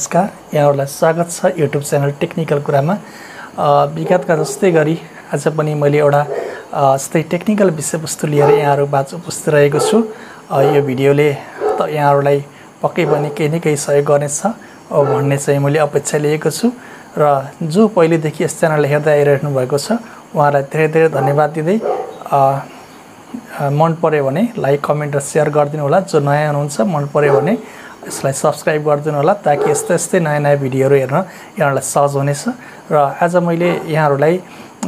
नमस्कार, यहाँहरुलाई स्वागत छ युट्युब च्यानल टेक्निकल कुरामा। विगतका जस्तै गरी आज पनि मैले एउटा यस्तै टेक्निकल विषयवस्तु लिएर यहाँहरु माझ उपस्थित रहेको छु। यो भिडियोले त यहाँहरुलाई पक्कै पनि केही न केही सहयोग गर्नेछ भन्ने चाहिँ मैले अपेक्षा लिएको छु र जो पहिलेदेखि यस च्यानललाई हेर्दै आइरहनु भएको छ उहाँलाई धेरै धेरै धन्यवाद दिँदै मन पर्यो भने लाइक कमेन्ट र शेयर गरिदिनु होला। जो नयाँ हुनुहुन्छ मन पर्यो भने यसलाई सब्स्क्राइब गरिदिनु होला ताकि यस्तै नयाँ नयाँ भिडियोहरु हेर्न यहाँहरुलाई सहज हुनेछ। र आज मैले यहाँहरुलाई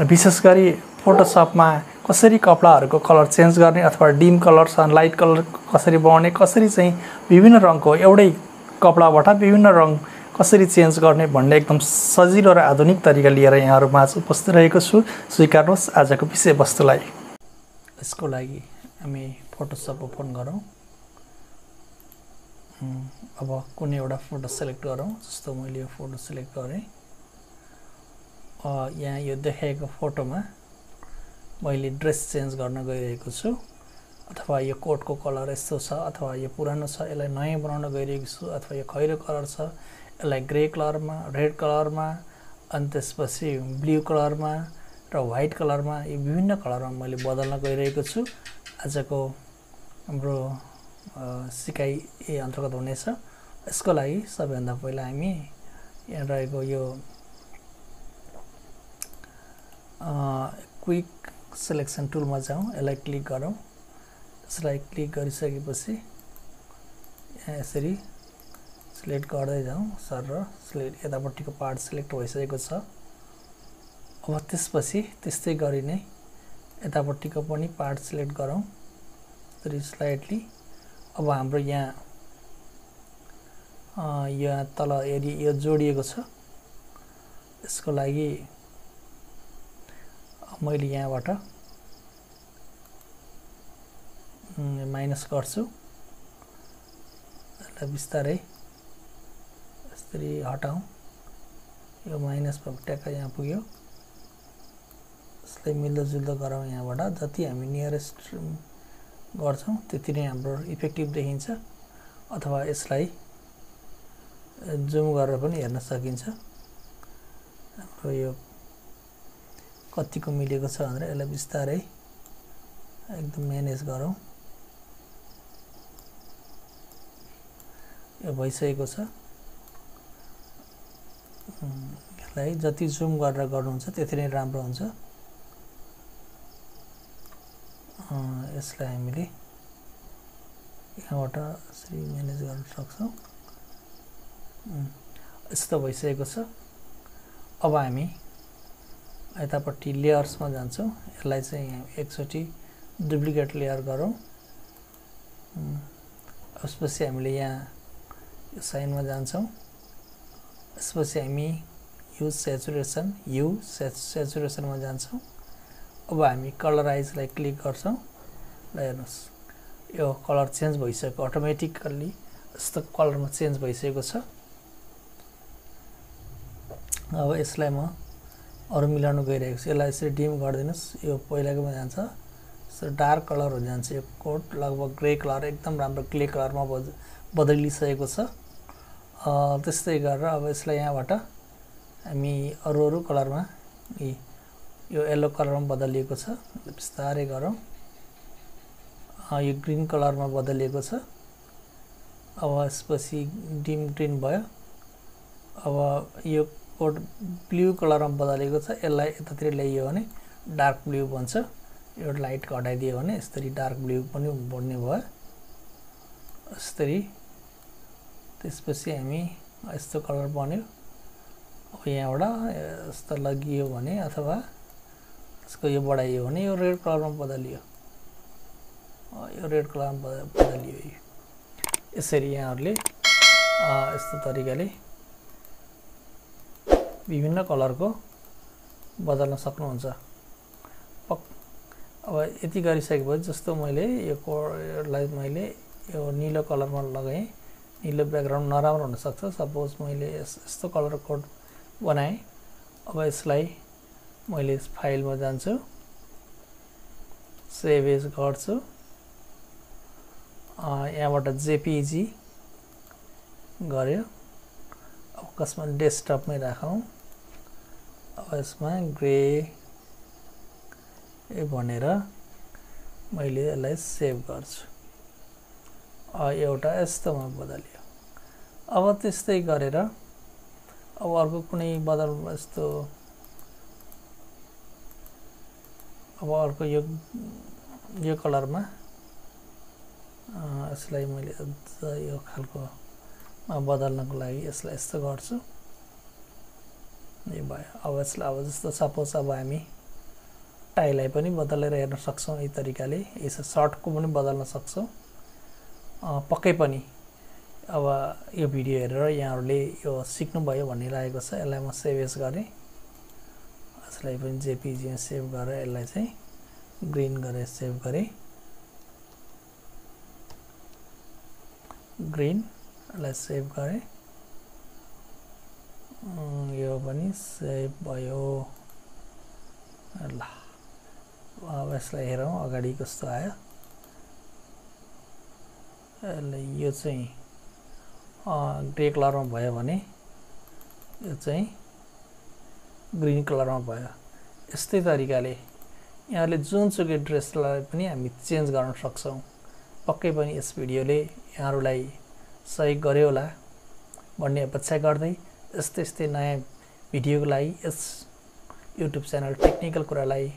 विशेष गरी फोटोशपमा कसरी कपडाहरुको कलर चेन्ज गर्ने अथवा डिम कलर सनलाइट कलर कसरी बनाउने, कसरी चाहिँ विभिन्न रङको एउटै कपडाबाट विभिन्न रङ कसरी चेन्ज गर्ने भन्ने एकदम सजिलो र आधुनिक तरिका लिएर यहाँहरुमा उपस्थित रहेको छु। स्वीकार्नुहोस् आजको विषयवस्तुलाई। यसको लागि हामी फोटोशप ओपन गरौँ। अब कुनै एउटा फोटो सिलेक्ट गरौँ। जस्तो मैले यो फोटो सिलेक्ट गरेँ। यहाँ यो देखाएको फोटोमा मैले ड्रेस चेन्ज गर्न गइरहेको छु, अथवा यो कोटको कलर यस्तो छ, अथवा यो पुरानो छ यसलाई नयाँ बनाउन गइरहेको छु, अथवा यो खैरो कलर छ यसलाई ग्रे कलरमा, रेड कलरमा, अनि त्यसपछि ब्लू कलरमा र व्हाइट कलरमा, यो विभिन्न कलरमा मैले बदल्न गइरहेको छु। आजको हाम्रो सिकाइ यही अन्तर्गत हुनेछ। यसको लागि सबैभन्दा पहिला हामी यहाँ रहेको यो क्विक सिलेक्सन टुलमा जाउँ। यसलाई क्लिक गरौँ। यसलाई क्लिक गरिसकेपछि यहाँ यसरी सिलेक्ट गर्दै जाउँ सर र सिलेक्ट यतापट्टिको पार्ट सिलेक्ट भइसकेको छ। अब त्यसपछि त्यस्तै गरी नै यतापट्टिको पनि पार्ट सिलेक्ट गरौँ त्यसरी स्लाइडली। अब हाम्रो यहाँ तल यो जोडिएको छ। यसको लागि मैले यहाँबाट माइनस गर्छु। यसलाई बिस्तारै यसरी हटाउँ। यो माइनस ट्याक्क यहाँ पुग्यो। यसलाई मिल्दोजुल्दो गरौँ। यहाँबाट जति हामी नियरेस्ट गर्छौं त्यति नै हाम्रो इफेक्टिभ देखिन्छ, अथवा यसलाई जुम गरेर पनि हेर्न सकिन्छ हाम्रो यो कतिको मिलेको छ भनेर। यसलाई बिस्तारै एकदम म्यानेज गरौँ। यो भइसकेको छ। यसलाई जति जुम गरेर गर्नुहुन्छ त्यति नै राम्रो हुन्छ। यसलाई हामीले यहाँबाट यसरी म्यानेज गर्न सक्छौं। यस्तो भइसकेको छ। अब हामी यतापट्टि लेयर्समा जान्छौं। यसलाई चाहिँ एकचोटि डुप्लिकेट लेयर गरौँ। त्यसपछि हामीले यहाँ यो साइनमा जान्छौं। त्यसपछि हामी युज सेचुरेसनमा जान्छौं। अब हामी कलराइजलाई क्लिक गर्छौं। ल हेर्नुस् यो कलर चेन्ज भइसक्यो। अटोमेटिकली यस्तो कलरमा चेन्ज भइसकेको छ। अब यसलाई म अरु मिलाउन गइरहेको छु। यसलाई यसरी डिम गरिदिनुस्। यो पहिलाकोमा जान्छ। सो डार्क कलर हो जान्छ। यो कोट लगभग ग्रे कलर एकदम राम्रो ग्रे कलरमा बदलिसकेको छ। त्यस्तै गरेर अब यसलाई यहाँबाट हामी अरु कलरमा यो येलो कलरमा बदलिएको छ। बिस्तारै गरौँ। यो ग्रीन कलरमा बदलिएको छ। अब यसपछि डिम ग्रीन भयो। अब यो कोड ब्लू कलरमा बदलिएको छ। यसलाई यतातिर ल्याइयो भने डार्क ब्लू बन्छ। यो लाइट घटाइदियो भने यसरी डार्क ब्लू पनि बन्ने भयो। यसरी त्यसपछि हामी यस्तो कलर बन्यो। अब यहाँबाट यस्तो लगियो भने अथवा यसको यो बढाइयो भने यो रेड कलरमा बदलियो। यो रेड कलरमा बदलियो। यसरी यहाँहरुले यस्तो तरिकाले विभिन्न कलरको बदल्न सक्नुहुन्छ। अब यति गरिसकेपछि जस्तो मैले यो कोडलाई मैले यो नीलो कलरमा लगाएँ। नीलो ब्याकग्राउन्ड नराम्रो हुन सक्छ। सपोज मैले यस्तो कलर कोड बनाएँ। अब यसलाई मैले फाइलमा जान्छु, सेभ एज गर्छु। यहाँबाट जेपीजी गर्यो। अब कसमा डेस्कटपमै राखौँ। अब यसमा ग्रे भनेर मैले यसलाई सेभ गर्छु। एउटा यस्तोमा बदल्यो। अब त्यस्तै गरेर अब अर्को कुनै बदल यस्तो अब अर्को यो कलरमा यसलाई मैले यो खालकोमा बदल्नको लागि यसलाई यस्तो गर्छु। यो भयो। अब यसलाई अब जस्तो सपोज अब हामी टाईलाई पनि बदलेर हेर्न सक्छौँ। यही तरिकाले यसो सर्टको पनि बदल्न सक्छौँ। पक्कै पनि अब यो भिडियो हेरेर यहाँहरूले यो सिक्नुभयो भन्ने लागेको छ। यसलाई म सेभ एज गरेँ। यसलाई पनि जेपीजीमा सेभ गरेर यसलाई चाहिँ ग्रीन गरेर सेभ गरेँ। ग्रीन यसलाई सेभ गरेँ। यो पनि सेभ भयो। ल अब यसलाई हेरौँ अगाडि कस्तो आयो। यो चाहिँ ग्रे कलरमा भयो भने यो चाहिँ ग्रीन कलरमा भयो। यस्तै तरिकाले यहाँले जुनसुकै ड्रेसलाई पनि हामी चेन्ज गर्न सक्छौँ। पक्कै पनि यस भिडियोले यहाँहरूलाई सहयोग गर्यो होला भन्ने अपेक्षा गर्दै यस्तै नयाँ भिडियोको लागि यस युट्युब च्यानल टेक्निकल कुरालाई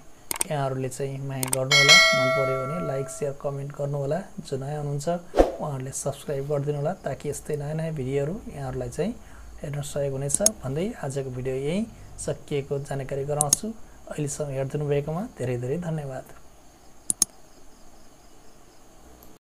यहाँहरूले चाहिँ माया गर्नु होला। मन पर्यो भने लाइक शेयर कमेन्ट गर्नु होला। जो नयाँ हुनुहुन्छ उहाँहरूले सब्स्क्राइब गरिदिनु होला ताकि यस्तै नयाँ भिडियोहरू यहाँहरूलाई चाहिँ हेर्न सहयोग हुनेछ भन्दै आजको भिडियो यही सकिएको जानकारी गराउँछु। अहिलेसम्म हेरिदिनु भएकोमा धेरै धेरै धन्यवाद।